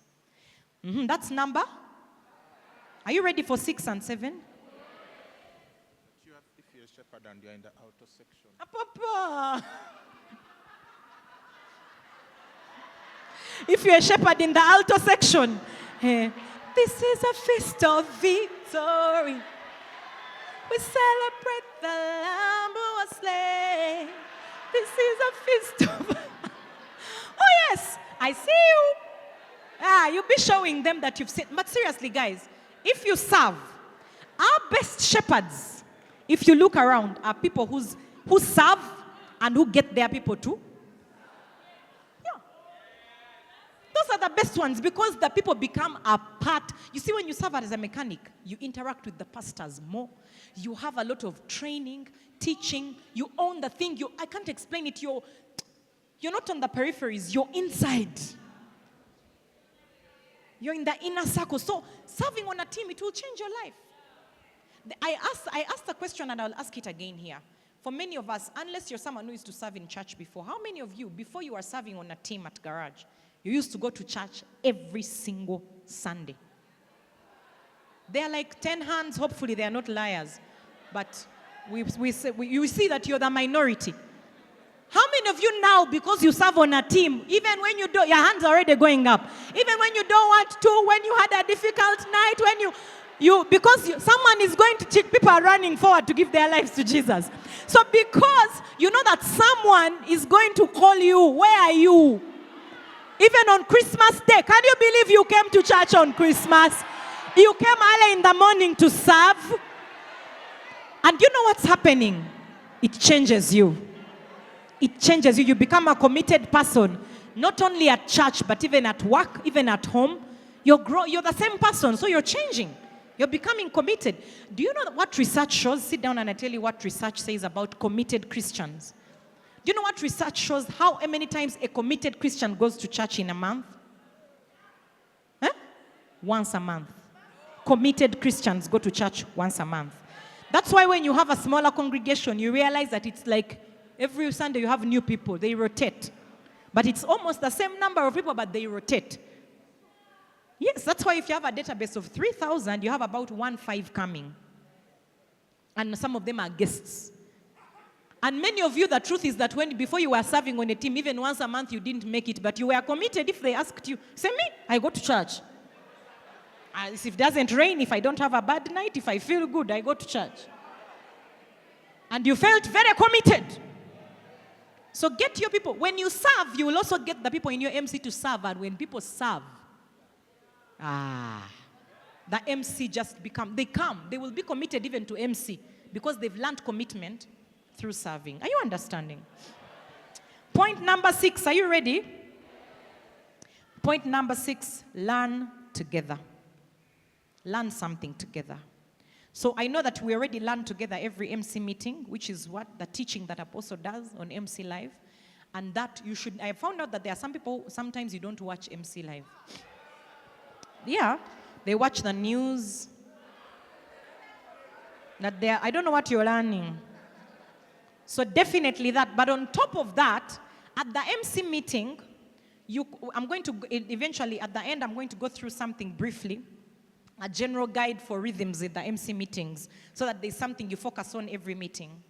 Speaker 1: That's number. Are you ready for 6 and 7?
Speaker 2: If you're a shepherd and you're in the outer section.
Speaker 1: Papa. If you're a shepherd in the outer section, this is a feast of victory. We celebrate the Lamb who was slain. This is a feast of... Oh yes, I see you. You'll be showing them that you've seen. But seriously, guys, if you serve, our best shepherds, if you look around, are people who serve and who get their people too. Yeah. Those are the best ones because the people become a part. You see, when you serve as a mechanic, you interact with the pastors more. You have a lot of training, teaching. You own the thing. I can't explain it. You're not on the peripheries. You're inside. You're in the inner circle. So serving on a team, it will change your life. I asked the question and I'll ask it again here. For many of us, unless you're someone who used to serve in church before, how many of you, before you were serving on a team at Garage, you used to go to church every single Sunday? They are like 10 hands. Hopefully they are not liars. But you see that you're the minority. How many of you now, because you serve on a team, even when you don't, your hands are already going up. Even when you don't want to, when you had a difficult night, when someone is going to check, people are running forward to give their lives to Jesus. So because you know that someone is going to call you, where are you? Even on Christmas Day, can you believe you came to church on Christmas? You came early in the morning to serve. And you know what's happening? It changes you. It changes you. You become a committed person, not only at church, but even at work, even at home. You're the same person, so you're changing. You're becoming committed. Do you know what research shows? Sit down and I tell you what research says about committed Christians. Do you know what research shows? How many times a committed Christian goes to church in a month? Once a month. Committed Christians go to church once a month. That's why when you have a smaller congregation, you realize that it's like every Sunday you have new people. They rotate. But it's almost the same number of people, but they rotate. Yes, that's why if you have a database of 3,000, you have about 1,500 coming. And some of them are guests. And many of you, the truth is that before you were serving on a team, even once a month you didn't make it, but you were committed. If they asked you, say, me, I go to church. If it doesn't rain, if I don't have a bad night, if I feel good, I go to church. And you felt very committed. So get your people. When you serve, you will also get the people in your MC to serve. And when people serve, the MC just they will be committed even to MC because they've learned commitment through serving. Are you understanding? Point number 6. Are you ready? Point number 6, learn together. Learn something together. So I know that we already learn together every MC meeting, which is what the teaching that Apostle does on MC Live. And that I found out that there are some people, sometimes you don't watch MC Live. Yeah, they watch the news. I don't know what you're learning. So definitely that. But on top of that, at the MC meeting, I'm going to, eventually at the end, I'm going to go through something briefly. A general guide for rhythms in the MC meetings, so that there's something you focus on every meeting.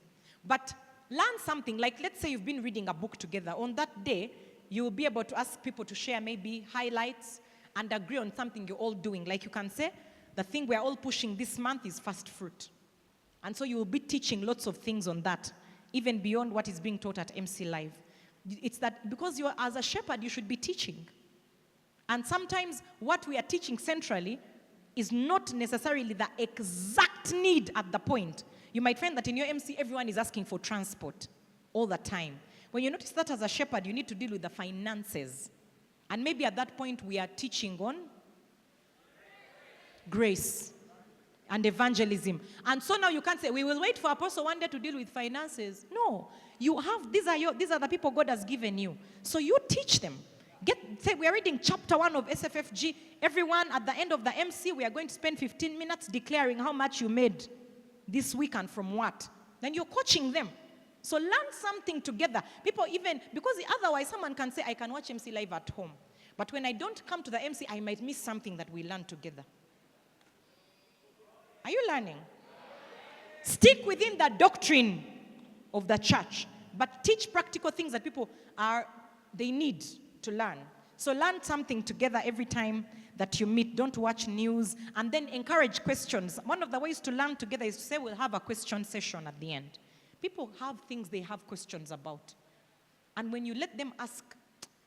Speaker 1: But learn something, like let's say you've been reading a book together. On that day, you will be able to ask people to share maybe highlights and agree on something you're all doing. Like you can say, the thing we're all pushing this month is fast fruit. And so you will be teaching lots of things on that, even beyond what is being taught at MC Live. It's that because you are, as a shepherd, you should be teaching. And sometimes what we are teaching centrally is not necessarily the exact need at the point. You might find that in your MC, everyone is asking for transport all the time. When you notice that as a shepherd, you need to deal with the finances. And maybe at that point, we are teaching on grace and evangelism. And so now you can't say, we will wait for Apostle one day to deal with finances. No. You have, these are the people God has given you. So you teach them. Say we are reading chapter 1 of SFFG. Everyone at the end of the MC, we are going to spend 15 minutes declaring how much you made this week and from what. Then you're coaching them. So learn something together. People even, because otherwise someone can say, I can watch MC Live at home. But when I don't come to the MC, I might miss something that we learn together. Are you learning? Stick within the doctrine of the church, but teach practical things that people they need to learn. So learn something together every time that you meet. Don't watch news, and then encourage questions. One of the ways to learn together is to say we'll have a question session at the end. People have things they have questions about. And when you let them ask,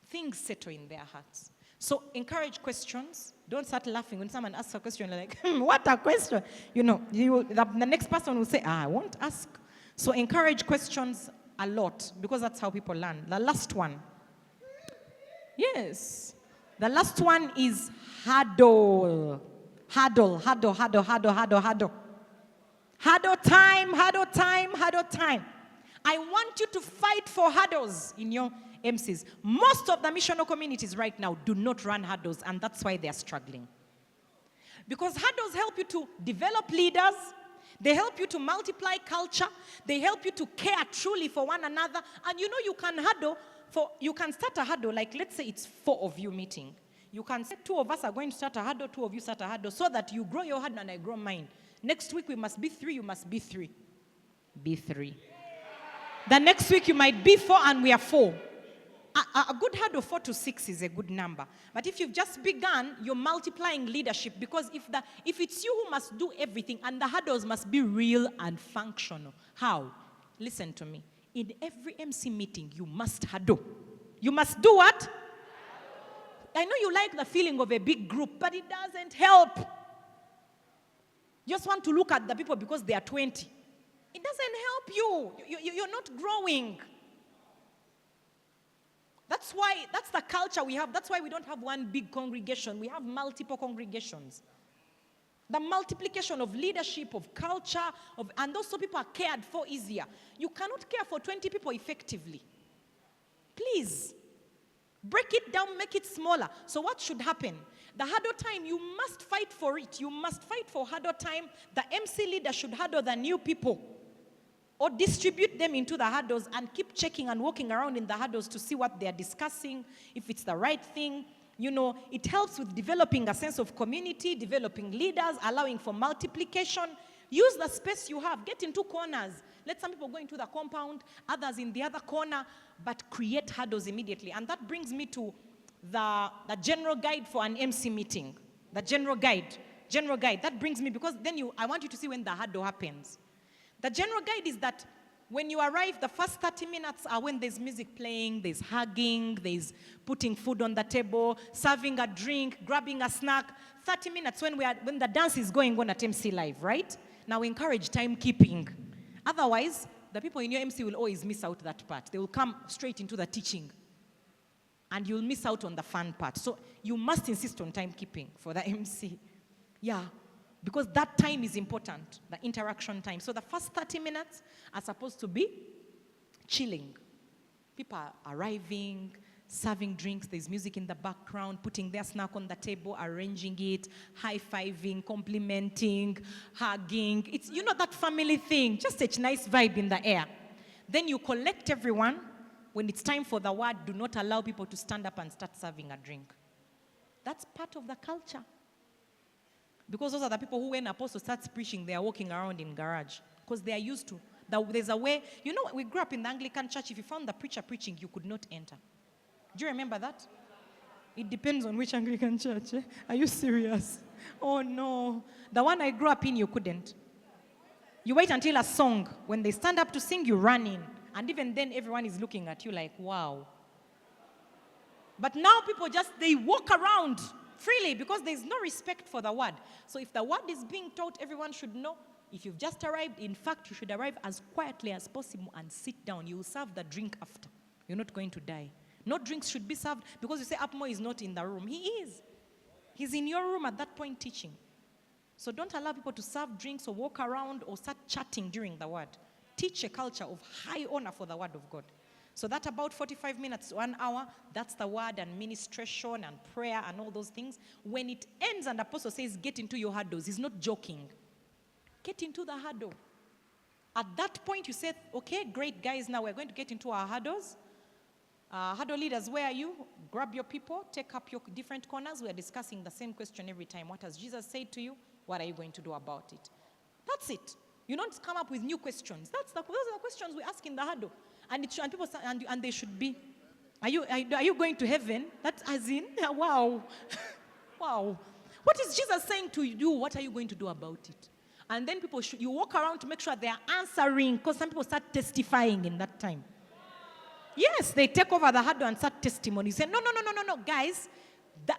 Speaker 1: things settle in their hearts. So encourage questions. Don't start laughing when someone asks a question like, what a question. You know, the next person will say, I won't ask. So encourage questions a lot, because that's how people learn. The last one. Yes. The last one is huddle. Huddle, huddle, huddle, huddle, huddle, huddle. Huddle time, huddle time, huddle time. I want you to fight for huddles in your MCs. Most of the missional communities right now do not run huddles, and that's why they are struggling. Because huddles help you to develop leaders. They help you to multiply culture. They help you to care truly for one another. And you know you can start a huddle, like let's say it's 4 of you meeting. You can say 2 of us are going to start a huddle, 2 of you start a huddle, so that you grow your huddle and I grow mine. Next week we must be 3, you must be 3. Be 3. The next week you might be 4 and we are 4. A good huddle 4 to 6 is a good number. But if you've just begun, you're multiplying leadership, because if it's you who must do everything, and the huddles must be real and functional. How? Listen to me. In every MC meeting, you must huddle. You must do what? I know you like the feeling of a big group, but it doesn't help. You just want to look at the people because they are 20. It doesn't help you. You're not growing. That's the culture we have. That's why we don't have one big congregation. We have multiple congregations. The multiplication of leadership, of culture, and also people are cared for easier. You cannot care for 20 people effectively. Please, break it down, make it smaller. So what should happen? The huddle time, you must fight for it. You must fight for huddle time. The MC leader should huddle the new people, or distribute them into the huddles and keep checking and walking around in the huddles to see what they're discussing, if it's the right thing. You know, it helps with developing a sense of community, developing leaders, allowing for multiplication. Use the space you have. Get into corners. Let some people go into the compound, others in the other corner, but create huddles immediately. And that brings me to the general guide for an MC meeting. The general guide. General guide. That brings me, because then I want you to see when the huddle happens. The general guide is that when you arrive, the first 30 minutes are when there's music playing, there's hugging, there's putting food on the table, serving a drink, grabbing a snack. 30 minutes when the dance is going on at MC Live, right? Now encourage timekeeping. Otherwise, the people in your MC will always miss out that part. They will come straight into the teaching, and you'll miss out on the fun part. So you must insist on timekeeping for the MC. Yeah. Because that time is important, the interaction time. So the first 30 minutes are supposed to be chilling. People are arriving, serving drinks, there's music in the background, putting their snack on the table, arranging it, high-fiving, complimenting, hugging. It's, that family thing, just a nice vibe in the air. Then you collect everyone. When it's time for the word, do not allow people to stand up and start serving a drink. That's part of the culture. Because those are the people who, when Apostle starts preaching, they are walking around in garage. Because they are used to. There's a way. We grew up in the Anglican church. If you found the preacher preaching, you could not enter. Do you remember that? It depends on which Anglican church. Are you serious? Oh, no. The one I grew up in, you couldn't. You wait until a song. When they stand up to sing, you run in. And even then, everyone is looking at you like, wow. But now people they walk around freely because there's no respect for the word. So if the word is being taught, everyone should know. If you've just arrived, in fact, you should arrive as quietly as possible and sit down. You will serve the drink after. You're not going to die. No drinks should be served because you say Apmo is not in the room. He is. He's in your room at that point teaching. So don't allow people to serve drinks or walk around or start chatting during the word. Teach a culture of high honor for the word of God. So that about 45 minutes to 1 hour, that's the word and ministration and prayer and all those things. When it ends and the apostle says, get into your huddles, he's not joking. Get into the huddle. At that point, you say, okay, great, guys, now we're going to get into our huddles. Huddle leaders, where are you? Grab your people, take up your different corners. We are discussing the same question every time. What has Jesus said to you? What are you going to do about it? That's it. You don't come up with new questions. Those are the questions we ask in the huddle. And people and they should be, are you going to heaven? That's as in, wow. Wow. What is Jesus saying to you? What are you going to do about it? And then you walk around to make sure they are answering, because some people start testifying in that time. Yes, they take over the huddle and start testimony. Say, no, guys,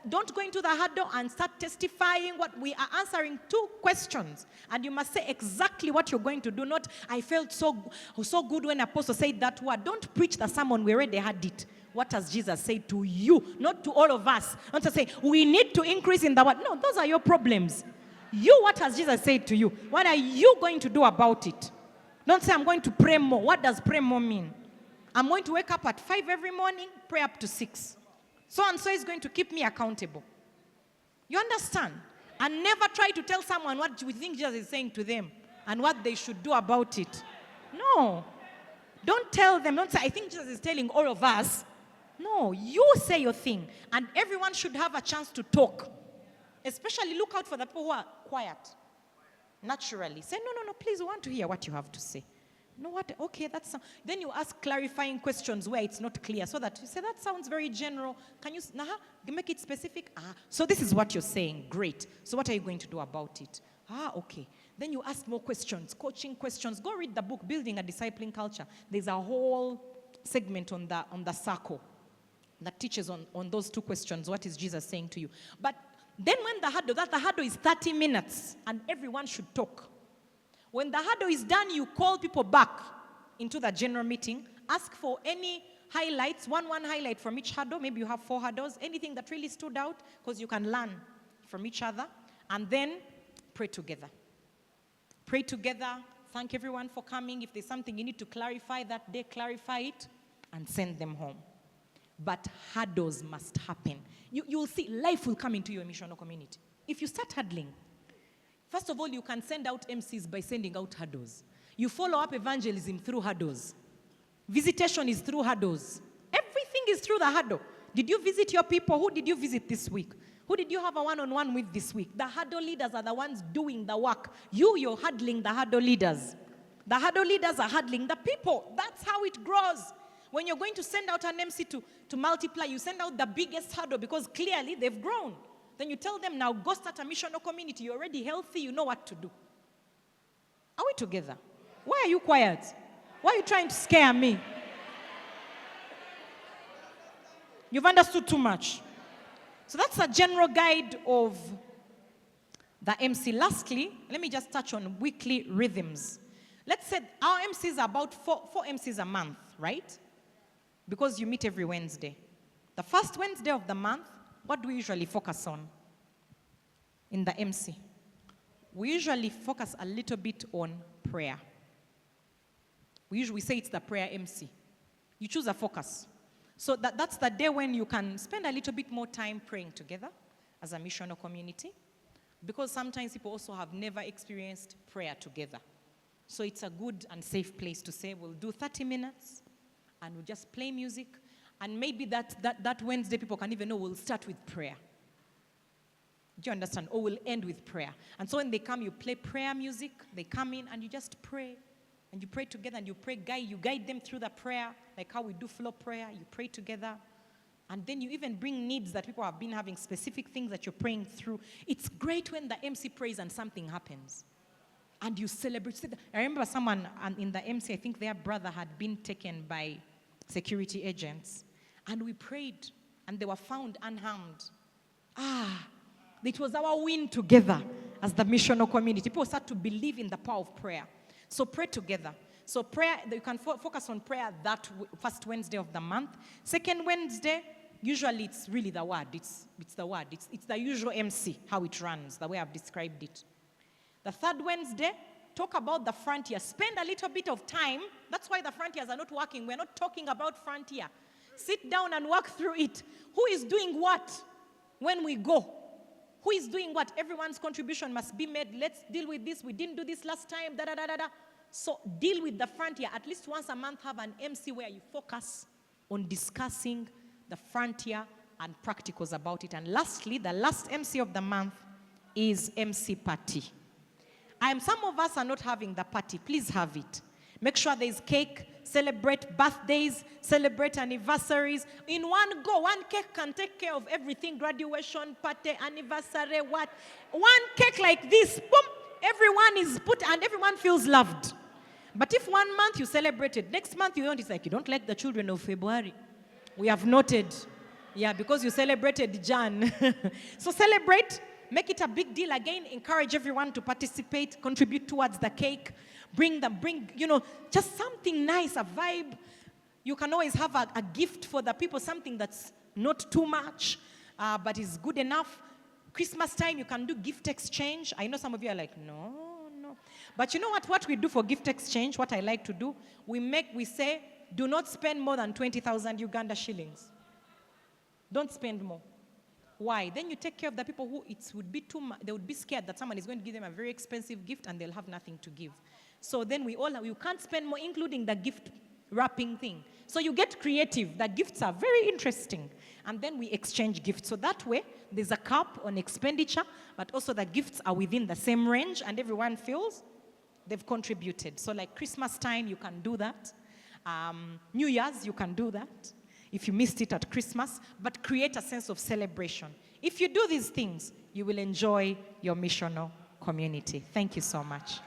Speaker 1: don't go into the huddle and start testifying. What we are answering 2 questions. And you must say exactly what you're going to do. Not, I felt so good when Apostle said that word. Don't preach the sermon, we already had it. What has Jesus said to you? Not to all of us. Not to say, we need to increase in the word. No, those are your problems. What has Jesus said to you? What are you going to do about it? Don't say, I'm going to pray more. What does pray more mean? I'm going to wake up at 5 every morning, pray up to 6. So-and-so is going to keep me accountable. You understand? And never try to tell someone what we think Jesus is saying to them and what they should do about it. No. Don't tell them. Don't say, I think Jesus is telling all of us. No, you say your thing. And everyone should have a chance to talk. Especially look out for the people who are quiet. Naturally. Say, no, please, we want to hear what you have to say. No, what? Okay, that's... Then you ask clarifying questions where it's not clear, so that you say, that sounds very general. Can you make it specific? So this is what you're saying. Great. So what are you going to do about it? Okay. Then you ask more questions, coaching questions. Go read the book, Building a Discipling Culture. There's a whole segment on the circle that teaches on those 2 questions. What is Jesus saying to you? But then when the huddle is 30 minutes, and everyone should talk. When the huddle is done, you call people back into the general meeting. Ask for any highlights, one highlight from each huddle. Maybe you have 4 huddles. Anything that really stood out, because you can learn from each other. And then pray together. Pray together. Thank everyone for coming. If there's something you need to clarify that day, clarify it and send them home. But huddles must happen. You will see life will come into your missional community. If you start huddling, first of all, you can send out MCs by sending out huddles. You follow up evangelism through huddles. Visitation is through huddles. Everything is through the huddle. Did you visit your people? Who did you visit this week? Who did you have a one-on-one with this week? The huddle leaders are the ones doing the work. You're huddling the huddle leaders. The huddle leaders are huddling the people. That's how it grows. When you're going to send out an MC to multiply, you send out the biggest huddle because clearly they've grown. Then you tell them, now go start a missional community. You're already healthy. You know what to do. Are we together? Why are you quiet? Why are you trying to scare me? You've understood too much. So that's a general guide of the MC. Lastly, let me just touch on weekly rhythms. Let's say our MCs are about four MCs a month, right? Because you meet every Wednesday. The first Wednesday of the month, what do we usually focus on in the MC? We usually focus a little bit on prayer. We usually say it's the prayer MC. You choose a focus. So that's the day when you can spend a little bit more time praying together as a missional community. Because sometimes people also have never experienced prayer together. So it's a good and safe place to say, we'll do 30 minutes and we'll just play music. And maybe that Wednesday people can even know we'll start with prayer. Do you understand? Or we'll end with prayer. And so when they come, you play prayer music. They come in and you just pray. And you pray together and you guide them through the prayer, like how we do flow prayer. You pray together. And then you even bring needs that people have been having, specific things that you're praying through. It's great when the MC prays and something happens. And you celebrate. I remember someone in the MC, I think their brother had been taken by security agents. And we prayed, and they were found unharmed. It was our win together as the missional community. People start to believe in the power of prayer. So pray together. So prayer, you can focus on prayer that first Wednesday of the month. Second Wednesday, usually it's really the word. It's the word. It's the usual MC, how it runs, the way I've described it. The third Wednesday, talk about the frontier. Spend a little bit of time. That's why the frontiers are not working. We're not talking about frontier. Sit down and work through it. Who is doing what when we go? Who is doing what? Everyone's contribution must be made. Let's deal with this. We didn't do this last time. So deal with the frontier. At least once a month, have an MC where you focus on discussing the frontier and practicals about it. And lastly, the last MC of the month is MC party. Some of us are not having the party. Please have it. Make sure there's cake. Celebrate birthdays. Celebrate anniversaries. In one go, one cake can take care of everything. Graduation, party, anniversary, what? One cake like this, boom, everyone is put and everyone feels loved. But if 1 month you celebrated, next month you don't, it's like you don't like the children of February. We have noted. Yeah, because you celebrated Jan. So celebrate. Make it a big deal again. Encourage everyone to participate, contribute towards the cake. Bring, just something nice, a vibe. You can always have a gift for the people, something that's not too much, but is good enough. Christmas time, you can do gift exchange. I know some of you are like, no. But you know what we do for gift exchange, what I like to do? We say, do not spend more than 20,000 Uganda shillings. Don't spend more. Why? Then you take care of the people who it would be too much. They would be scared that someone is going to give them a very expensive gift and they'll have nothing to give. So then you can't spend more, including the gift wrapping thing. So you get creative. The gifts are very interesting. And then we exchange gifts. So that way, there's a cap on expenditure, but also the gifts are within the same range and everyone feels they've contributed. So like Christmas time, you can do that. New Year's, you can do that. If you missed it at Christmas, but create a sense of celebration. If you do these things, you will enjoy your missional community. Thank you so much.